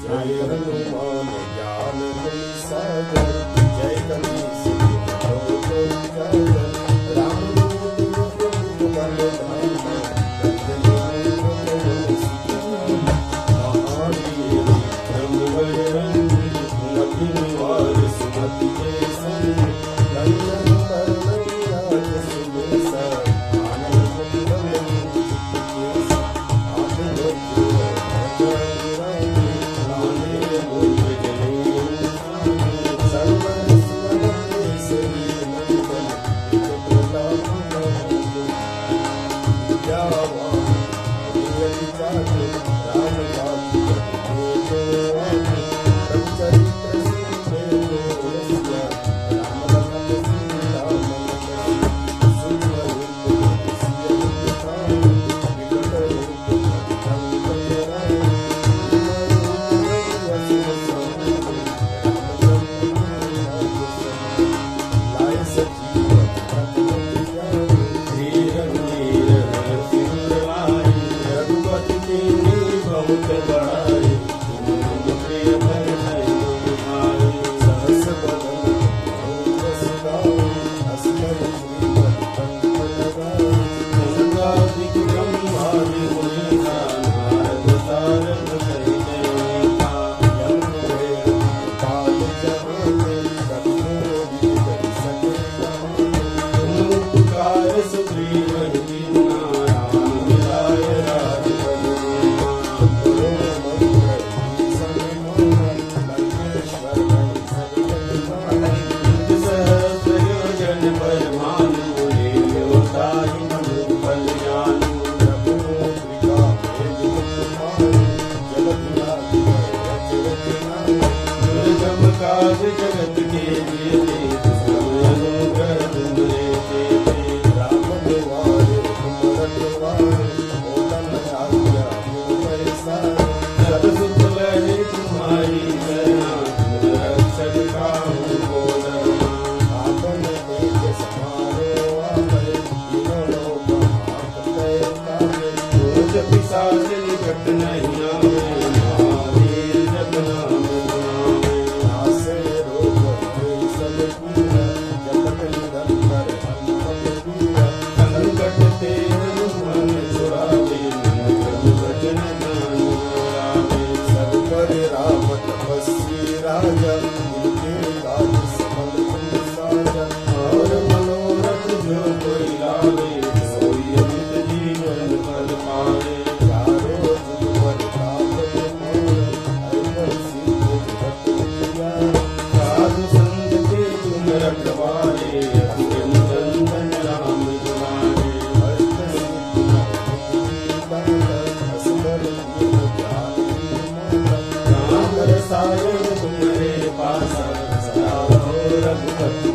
जय हनुमान ज्ञान गुण सागर जय कपीस तिहुँ लोक उजागर राम दूत बल धामा अंजनी पुत्र सीता महावीर विक्रम बजरंगी कुमति निवार सुमति के संगी कंचन वरण विराज सुबेसा कानन कुंडल कुंचित केसा हाथ वज्र जगत के लिए अनुग्रह तुमरे तेरे राम द्वारे तुम रखवारे ओतन आज्ञा तुम पैसारे सरसुत लहरी तुम्हारी शरणा तुम रक्षक काहू को डरना आपन तेज समारो आपे तीनों लोक आपते काबे रोज पिशाच निकट नहीं आवे महावीर जप नाम राजा इनके काज समल तुम साजा और मनोरथ जो कोई लावे सोई अमित जीवन फल पावे चारों जुग पर ताप मोर हरिवर सिद्ध जगत उजियार साधु संग के तुम रखवारे अतिम चंदन राम दुलारे अष्ट सिद्धि नवनिधि असबर दीन जाति मोर राम रसायन तुम्हारे पास सदा हो रघुपति